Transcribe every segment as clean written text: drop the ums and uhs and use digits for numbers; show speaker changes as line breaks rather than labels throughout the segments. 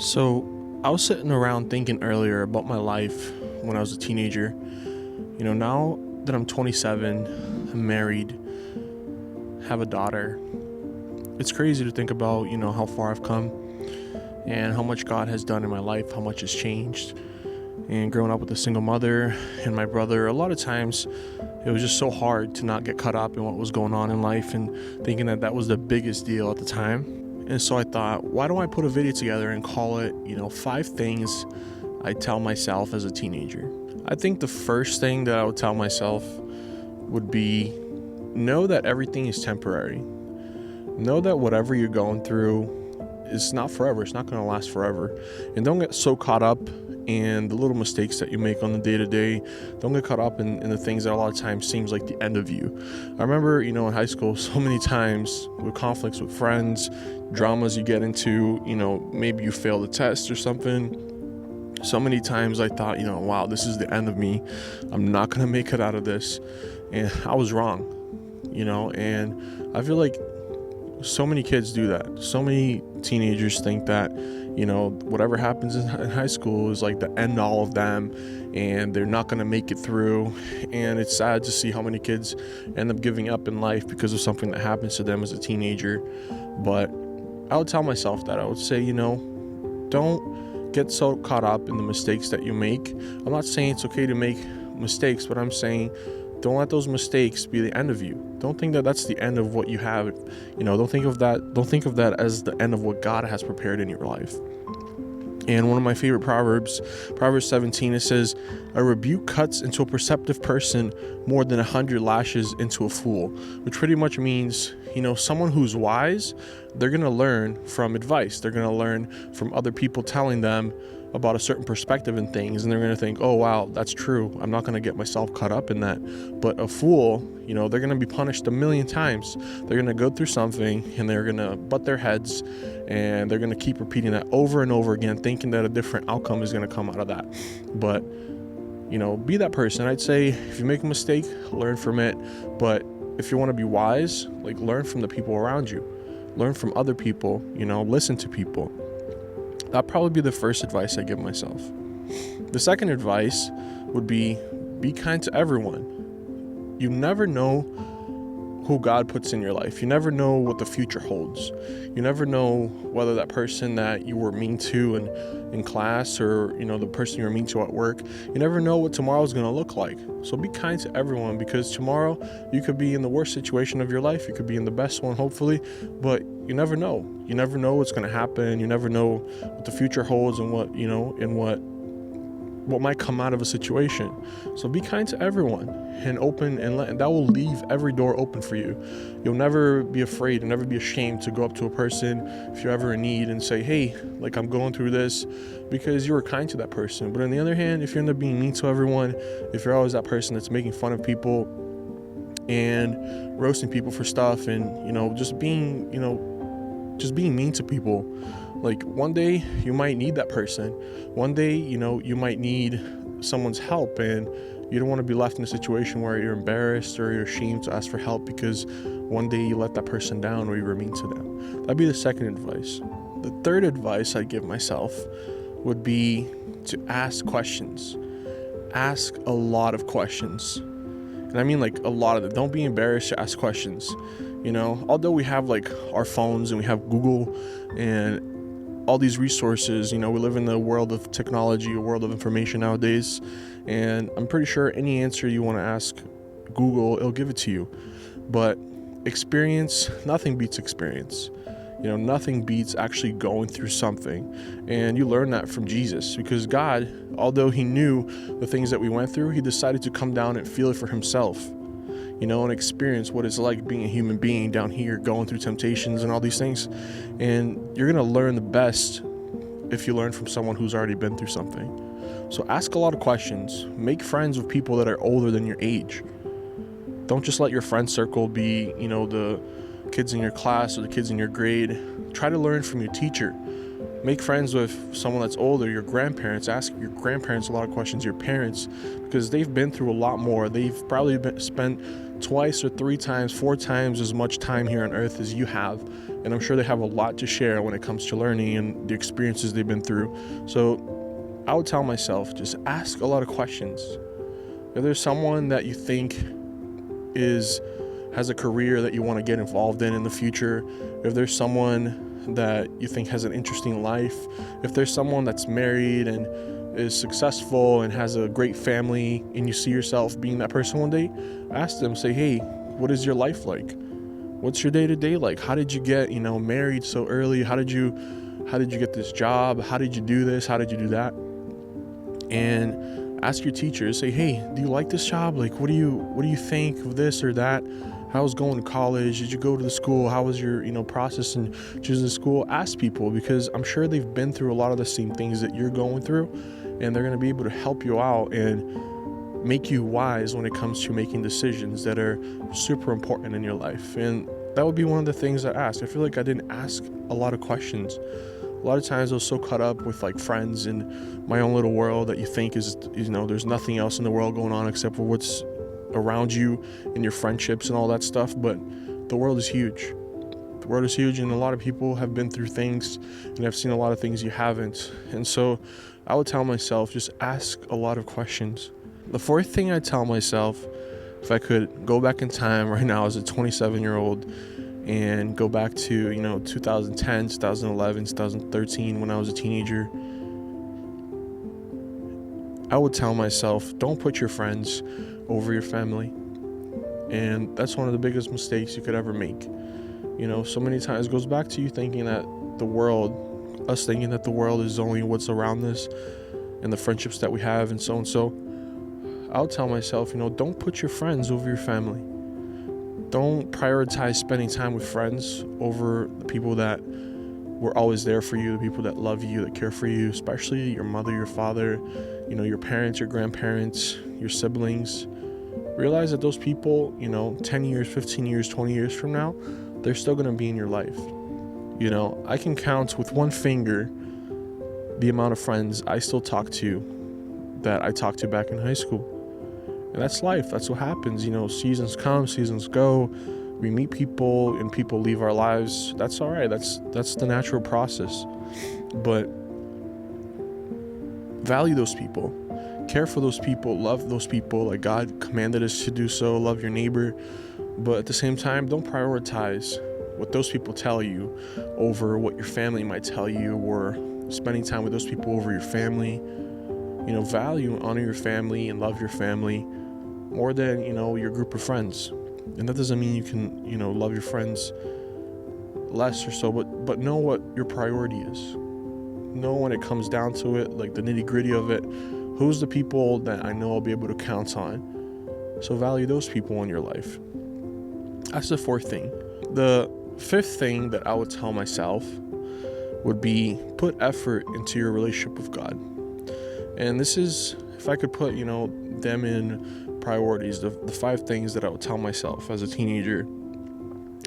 So, I was sitting around thinking earlier about my life when I was a teenager. Now that I'm 27, I'm married, have a daughter, it's crazy to think about, how far I've come and how much God has done in my life, how much has changed. And growing up with a single mother and my brother, a lot of times it was just so hard to not get caught up in what was going on in life and thinking that that was the biggest deal at the time. And so I thought, why don't I put a video together and call it, 5 things I tell myself as a teenager. I think the first thing that I would tell myself would be know that everything is temporary. Know that whatever you're going through is not forever. It's not going to last forever. And don't get so caught up in the little mistakes that you make on the day to day. Don't get caught up in the things that a lot of times seems like the end of you. I remember, in high school, so many times with conflicts with friends, dramas you get into, maybe you fail the test or something. So many times I thought, wow, this is the end of me. I'm not going to make it out of this. And I was wrong, and I feel like so many kids do that. So many teenagers think that, whatever happens in high school is like the end all of them and they're not going to make it through. And it's sad to see how many kids end up giving up in life because of something that happens to them as a teenager. But I would tell myself that. I would say, don't get so caught up in the mistakes that you make. I'm not saying it's okay to make mistakes, but I'm saying don't let those mistakes be the end of you. Don't think that that's the end of what you have. Don't think of that as the end of what God has prepared in your life. And one of my favorite Proverbs 17, it says, "A rebuke cuts into a perceptive person more than 100 lashes into a fool," which pretty much means, someone who's wise, they're going to learn from advice. They're going to learn from other people telling them about a certain perspective in things, and they're going to think, oh wow, that's true, I'm not going to get myself caught up in that. But a fool, they're going to be punished a million times. They're going to go through something and they're going to butt their heads, and they're going to keep repeating that over and over again, thinking that a different outcome is going to come out of that. But be that person. I'd say if you make a mistake, learn from it. But if you want to be wise, learn from the people around you, learn from other people, listen to people. That'd probably be the first advice I give myself. The second advice would be kind to everyone. You never know who God puts in your life. You never know what the future holds. You never know whether that person that you were mean to in class or, the person you were mean to at work, you never know what tomorrow's going to look like. So be kind to everyone, because tomorrow you could be in the worst situation of your life. You could be in the best one, hopefully, but you never know. You never know what's going to happen. You never know what the future holds and what might come out of a situation. So be kind to everyone and open, and that will leave every door open for you. You'll never be afraid and never be ashamed to go up to a person if you're ever in need and say, hey, I'm going through this, because you were kind to that person. But on the other hand, if you end up being mean to everyone, if you're always that person that's making fun of people and roasting people for stuff and, just being mean to people, one day you might need that person. One day, you might need someone's help, and you don't want to be left in a situation where you're embarrassed or you're ashamed to ask for help because one day you let that person down or you were mean to them. That'd be the second advice. The third advice I'd give myself would be to ask questions. Ask a lot of questions. And I mean a lot of them. Don't be embarrassed to ask questions. Although we have our phones and we have Google and all these resources, we live in the world of technology, a world of information nowadays, and I'm pretty sure any answer you want to ask Google, it'll give it to you. But nothing beats experience. Nothing beats actually going through something. And you learn that from Jesus, because God, although he knew the things that we went through, he decided to come down and feel it for himself, and experience what it's like being a human being down here, going through temptations and all these things. And you're going to learn the best if you learn from someone who's already been through something. So ask a lot of questions. Make friends with people that are older than your age. Don't just let your friend circle be, the kids in your class or the kids in your grade. Try to learn from your teacher. Make friends with someone that's older, your grandparents. Ask your grandparents a lot of questions, your parents, because they've been through a lot more. They've probably spent twice or 3 times, 4 times as much time here on earth as you have. and I'm sure they have a lot to share when it comes to learning and the experiences they've been through. So I would tell myself, just ask a lot of questions. If there's someone that you think has a career that you want to get involved in the future, if there's someone that you think has an interesting life, if there's someone that's married and is successful and has a great family and you see yourself being that person one day, ask them, say, hey, what is your life like? What's your day-to-day like? How did you get, married so early? How did you get this job? How did you do this? How did you do that? And ask your teachers, say, hey, do you like this job? Like, what do you think of this or that? How was going to college? Did you go to the school? How was your, process in choosing the school? Ask people, because I'm sure they've been through a lot of the same things that you're going through, and they're going to be able to help you out and make you wise when it comes to making decisions that are super important in your life. And that would be one of the things I asked. I feel like I didn't ask a lot of questions. A lot of times I was so caught up with like friends and my own little world that you think is, there's nothing else in the world going on except for what's around you and your friendships and all that stuff. But the world is huge. The world is huge, and a lot of people have been through things and have seen a lot of things you haven't. And so I would tell myself, just ask a lot of questions. The fourth thing I tell myself, if I could go back in time right now as a 27-year-old and go back to, 2010, 2011, 2013, when I was a teenager, I would tell myself, don't put your friends over your family. And that's one of the biggest mistakes you could ever make. So many times it goes back to you thinking that the world is only what's around us and the friendships that we have and so. I'll tell myself, don't put your friends over your family. Don't prioritize spending time with friends over the people that were always there for you, the people that love you, that care for you, especially your mother, your father, your parents, your grandparents, your siblings. Realize that those people, 10 years, 15 years, 20 years from now, they're still going to be in your life. I can count with one finger the amount of friends I still talk to that I talked to back in high school. And that's life. That's what happens. Seasons come, seasons go. We meet people and people leave our lives. That's all right. That's the natural process. But value those people. Care for those people. Love those people like God commanded us to do so. Love your neighbor. But at the same time, don't prioritize what those people tell you over what your family might tell you, or spending time with those people over your family. Value and honor your family and love your family more than, your group of friends. And that doesn't mean you can, love your friends less or so, but know what your priority is. Know when it comes down to it, like the nitty-gritty of it, who's the people that I know I'll be able to count on. So value those people in your life. That's the fourth thing. The fifth thing that I would tell myself would be put effort into your relationship with God. And this is, if I could put, them in priorities, the five things that I would tell myself as a teenager,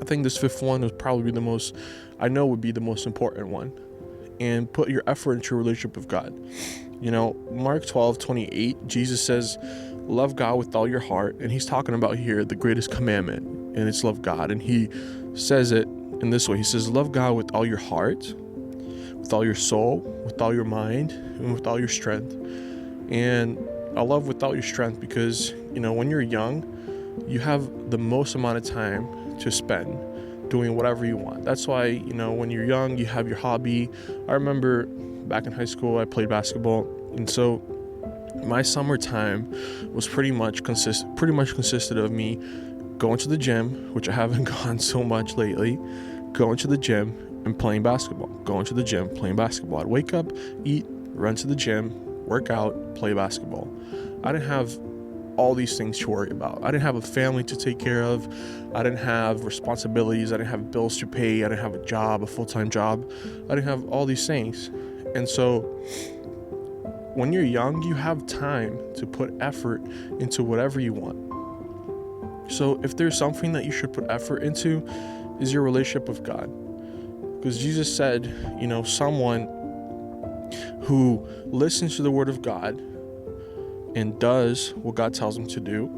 I think this fifth one would probably be the most important one. And put your effort into your relationship with God. Mark 12:28, Jesus says, love God with all your heart. And he's talking about here the greatest commandment, and it's love God. And he says it in this way. He says, love God with all your heart, with all your soul, with all your mind, and with all your strength. And I love with all your strength because, when you're young, you have the most amount of time to spend doing whatever you want. That's why, when you're young, you have your hobby. I remember back in high school, I played basketball. And so my summertime was pretty much consisted of me going to the gym, which I haven't gone so much lately, going to the gym and playing basketball, going to the gym, playing basketball. I'd wake up, eat, run to the gym, work out, play basketball. I didn't have all these things to worry about. I didn't have a family to take care of. I didn't have responsibilities. I didn't have bills to pay. I didn't have a job, a full-time job. I didn't have all these things. And so when you're young, you have time to put effort into whatever you want. So if there's something that you should put effort into, is your relationship with God. Because Jesus said, someone who listens to the word of God and does what God tells him to do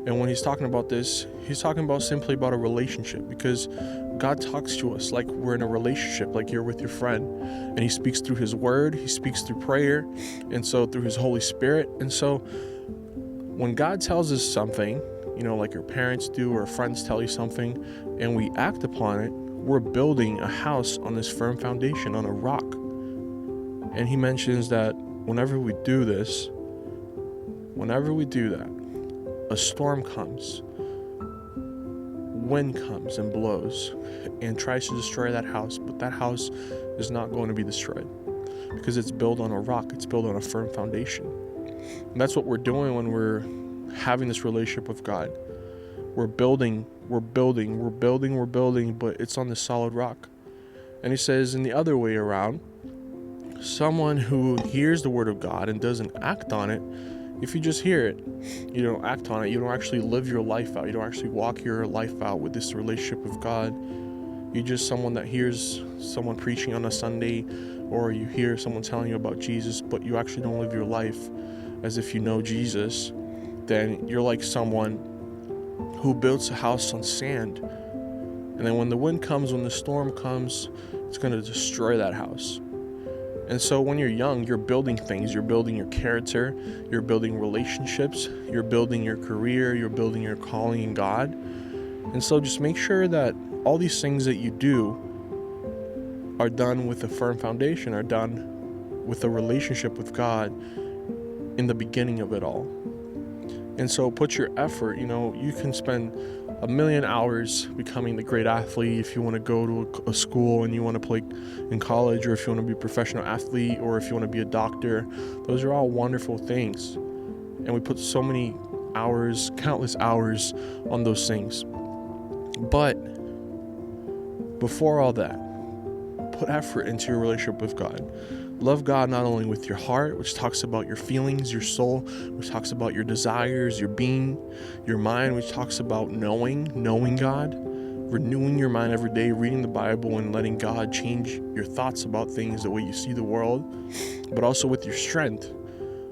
And when he's talking about this, he's talking about simply about a relationship, because God talks to us like we're in a relationship, like you're with your friend. And he speaks through his word, he speaks through prayer, and so through his Holy Spirit. And so when God tells us something, like your parents do or friends tell you something, and we act upon it, we're building a house on this firm foundation, on a rock. And he mentions that whenever we do that, a storm comes, wind comes and blows and tries to destroy that house, but that house is not going to be destroyed because it's built on a rock, it's built on a firm foundation. And that's what we're doing when we're having this relationship with God. We're building, but it's on the solid rock. And he says in the other way around, someone who hears the word of God and doesn't act on it, if you just hear it, you don't act on it, you don't actually live your life out, you don't actually walk your life out with this relationship with God. You're just someone that hears someone preaching on a Sunday, or you hear someone telling you about Jesus, but you actually don't live your life as if you know Jesus. Then you're like someone who builds a house on sand, and then when the wind comes, when the storm comes, it's going to destroy that house. And so when you're young, you're building things. You're building your character, you're building relationships, you're building your career, you're building your calling in God. And so just make sure that all these things that you do are done with a firm foundation, are done with a relationship with God in the beginning of it all. And so put your effort. You can spend 1,000,000 hours becoming the great athlete if you want to go to a school and you want to play in college, or if you want to be a professional athlete, or if you want to be a doctor. Those are all wonderful things. And we put so many hours, countless hours on those things. But before all that, put effort into your relationship with God. Love God not only with your heart, which talks about your feelings, your soul, which talks about your desires, your being, your mind, which talks about knowing God, renewing your mind every day, reading the Bible and letting God change your thoughts about things, the way you see the world, but also with your strength,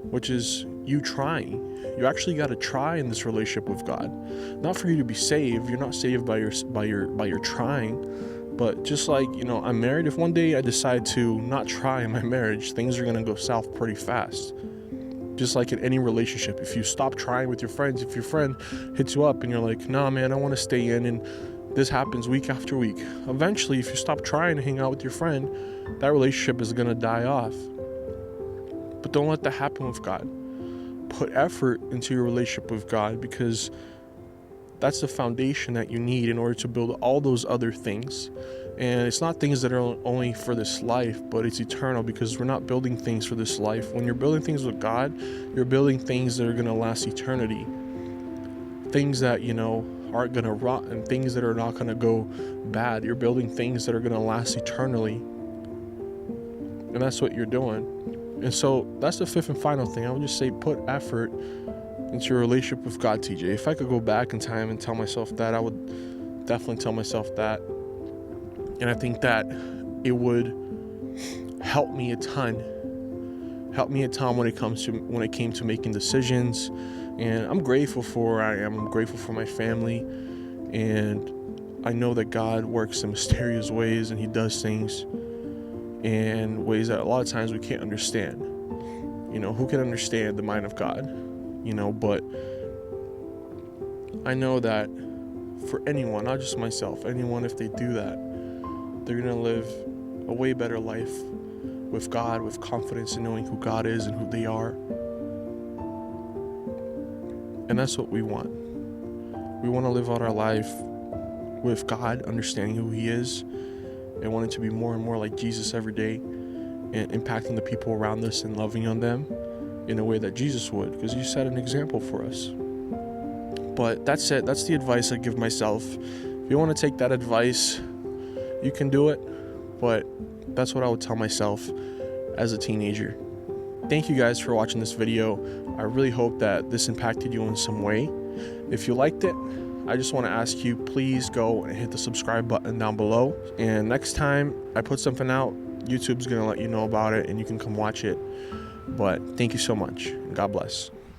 which is you trying. You actually got to try in this relationship with God. Not for you to be saved. You're not saved by your trying. But just like, I'm married, if one day I decide to not try in my marriage, things are going to go south pretty fast. Just like in any relationship, if you stop trying with your friends, if your friend hits you up and you're like, nah, man, I want to stay in, and this happens week after week, eventually, if you stop trying to hang out with your friend, that relationship is going to die off. But don't let that happen with God. Put effort into your relationship with God, because that's the foundation that you need in order to build all those other things. And it's not things that are only for this life, but it's eternal, because we're not building things for this life. When you're building things with God, you're building things that are going to last eternity. Things that, aren't going to rot, and things that are not going to go bad. You're building things that are going to last eternally. And that's what you're doing. And so that's the fifth and final thing. I would just say put effort into your relationship with God, TJ. If I could go back in time and tell myself that, I would definitely tell myself that. And I think that it would help me a ton. Help me a ton when it came to making decisions. And I'm grateful for where I am. I'm grateful for my family. And I know that God works in mysterious ways, and he does things in ways that a lot of times we can't understand. Who can understand the mind of God? But I know that for anyone, not just myself, anyone, if they do that, they're going to live a way better life with God, with confidence in knowing who God is and who they are. And that's what we want. We want to live out our life with God, understanding who he is, and wanting to be more and more like Jesus every day, and impacting the people around us and loving on them in a way that Jesus would, because he set an example for us. But that's it. That's the advice I give myself. If you want to take that advice, you can do it. But that's what I would tell myself as a teenager. Thank you guys for watching this video. I really hope that this impacted you in some way. If you liked it, I just want to ask you, please go and hit the subscribe button down below. And next time I put something out, YouTube's going to let you know about it, and you can come watch it. But thank you so much. God bless.